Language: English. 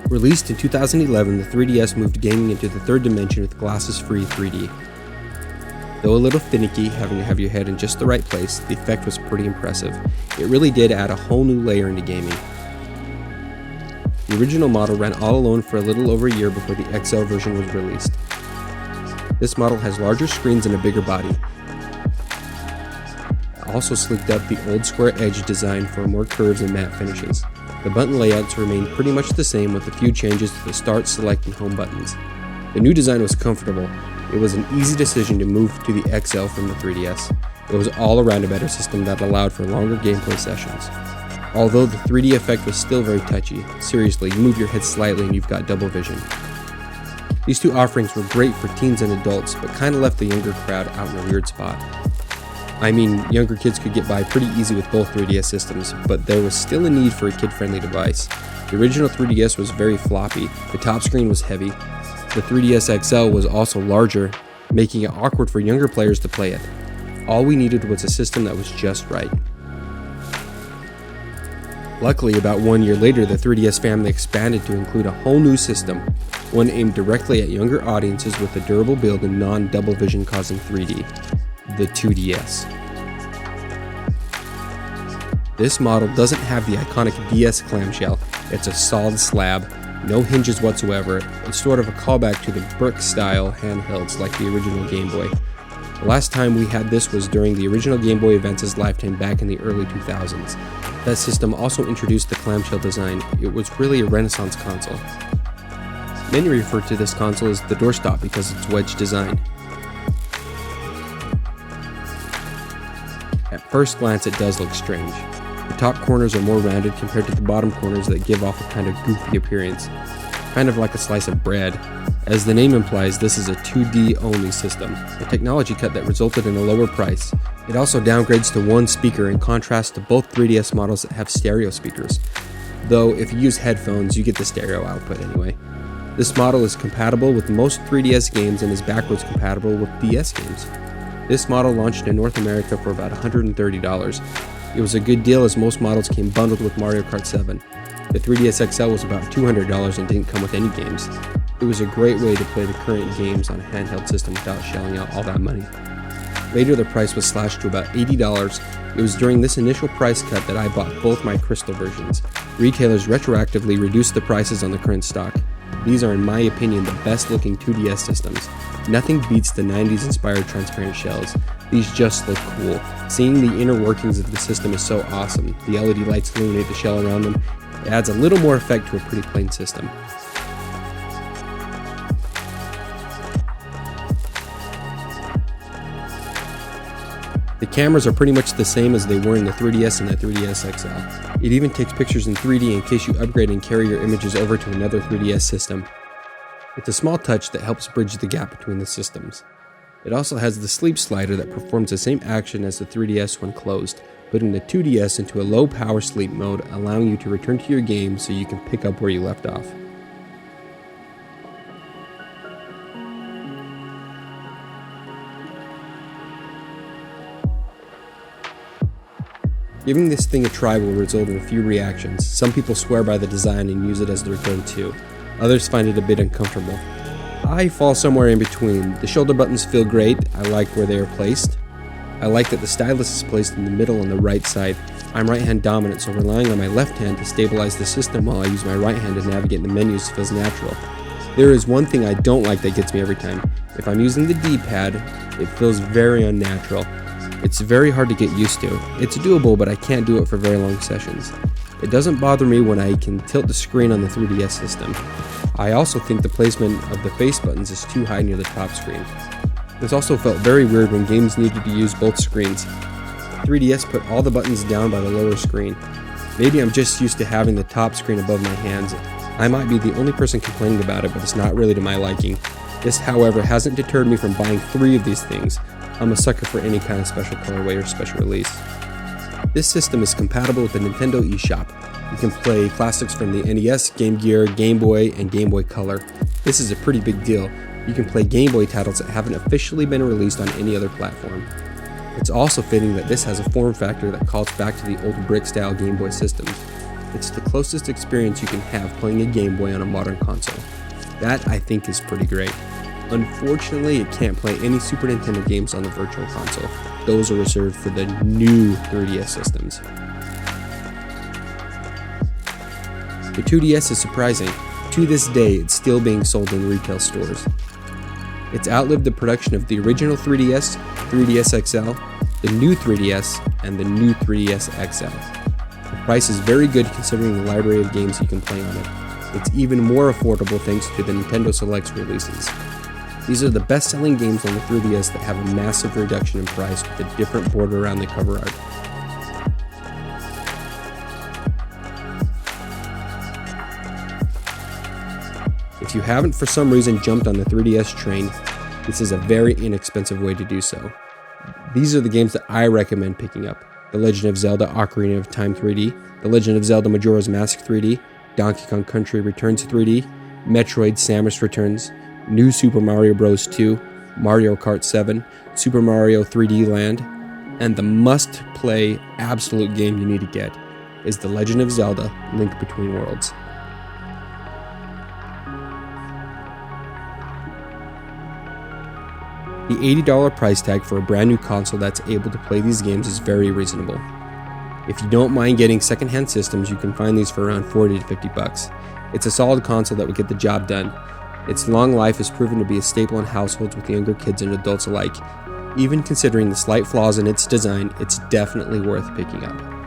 Released in 2011, the 3DS moved gaming into the third dimension with glasses-free 3D. Though a little finicky, having to have your head in just the right place, the effect was pretty impressive. It really did add a whole new layer into gaming. The original model ran all alone for a little over a year before the XL version was released. This model has larger screens and a bigger body. It also sleeked up the old square edge design for more curves and matte finishes. The button layouts remained pretty much the same with a few changes to the start, select, and home buttons. The new design was comfortable. It was an easy decision to move to the XL from the 3DS. It was all around a better system that allowed for longer gameplay sessions. Although the 3D effect was still very touchy, seriously, you move your head slightly and you've got double vision. These two offerings were great for teens and adults, but kinda left the younger crowd out in a weird spot. I mean, younger kids could get by pretty easy with both 3DS systems, but there was still a need for a kid-friendly device. The original 3DS was very floppy, the top screen was heavy, the 3DS XL was also larger, making it awkward for younger players to play it. All we needed was a system that was just right. Luckily, about 1 year later, the 3DS family expanded to include a whole new system, one aimed directly at younger audiences with a durable build and non-double vision causing 3D. The 2DS. This model doesn't have the iconic DS clamshell. It's a solid slab, no hinges whatsoever. It's sort of a callback to the brick-style handhelds like the original Game Boy. The last time we had this was during the original Game Boy Advance's lifetime back in the early 2000s. That system also introduced the clamshell design. It was really a Renaissance console. Many refer to this console as the doorstop because of its wedge design. At first glance, it does look strange. The top corners are more rounded compared to the bottom corners that give off a kind of goofy appearance, kind of like a slice of bread. As the name implies, this is a 2D only system, a technology cut that resulted in a lower price. It also downgrades to one speaker in contrast to both 3DS models that have stereo speakers, though if you use headphones, you get the stereo output anyway. This model is compatible with most 3DS games and is backwards compatible with DS games. This model launched in North America for about $130. It was a good deal as most models came bundled with Mario Kart 7. The 3DS XL was about $200 and didn't come with any games. It was a great way to play the current games on a handheld system without shelling out all that money. Later the price was slashed to about $80. It was during this initial price cut that I bought both my Crystal versions. Retailers retroactively reduced the prices on the current stock. These are in my opinion the best looking 2DS systems. Nothing beats the 90s inspired transparent shells. These just look cool. Seeing the inner workings of the system is so awesome. The LED lights illuminate the shell around them. It adds a little more effect to a pretty plain system. The cameras are pretty much the same as they were in the 3DS and the 3DS XL. It even takes pictures in 3D in case you upgrade and carry your images over to another 3DS system. It's a small touch that helps bridge the gap between the systems. It also has the sleep slider that performs the same action as the 3DS when closed, putting the 2DS into a low power sleep mode, allowing you to return to your game so you can pick up where you left off. Giving this thing a try will result in a few reactions. Some people swear by the design and use it as their go-to. Others find it a bit uncomfortable. I fall somewhere in between. The shoulder buttons feel great. I like where they are placed. I like that the stylus is placed in the middle on the right side. I'm right-hand dominant, so relying on my left hand to stabilize the system while I use my right hand to navigate the menus feels natural. There is one thing I don't like that gets me every time. If I'm using the D-pad, it feels very unnatural. It's very hard to get used to. It's doable, but I can't do it for very long sessions. It doesn't bother me when I can tilt the screen on the 3DS system. I also think the placement of the face buttons is too high near the top screen. This also felt very weird when games needed to use both screens. 3DS put all the buttons down by the lower screen. Maybe I'm just used to having the top screen above my hands. I might be the only person complaining about it, but it's not really to my liking. This, however, hasn't deterred me from buying 3 of these things. I'm a sucker for any kind of special colorway or special release. This system is compatible with the Nintendo eShop. You can play classics from the NES, Game Gear, Game Boy, and Game Boy Color. This is a pretty big deal. You can play Game Boy titles that haven't officially been released on any other platform. It's also fitting that this has a form factor that calls back to the old brick-style Game Boy systems. It's the closest experience you can have playing a Game Boy on a modern console. That, I think, is pretty great. Unfortunately, it can't play any Super Nintendo games on the Virtual Console. Those are reserved for the new 3DS systems. The 2DS is surprising. To this day, it's still being sold in retail stores. It's outlived the production of the original 3DS, 3DS XL, the new 3DS, and the new 3DS XL. The price is very good considering the library of games you can play on it. It's even more affordable thanks to the Nintendo Selects releases. These are the best-selling games on the 3DS that have a massive reduction in price with a different border around the cover art. If you haven't for some reason jumped on the 3DS train, this is a very inexpensive way to do so. These are the games that I recommend picking up: The Legend of Zelda Ocarina of Time 3D, The Legend of Zelda Majora's Mask 3D, Donkey Kong Country Returns 3D, Metroid Samus Returns, New Super Mario Bros. 2, Mario Kart 7, Super Mario 3D Land, and the must-play absolute game you need to get is The Legend of Zelda Link Between Worlds. The $80 price tag for a brand new console that's able to play these games is very reasonable. If you don't mind getting secondhand systems, you can find these for around $40 to $50. It's a solid console that would get the job done. Its long life has proven to be a staple in households with younger kids and adults alike. Even considering the slight flaws in its design, it's definitely worth picking up.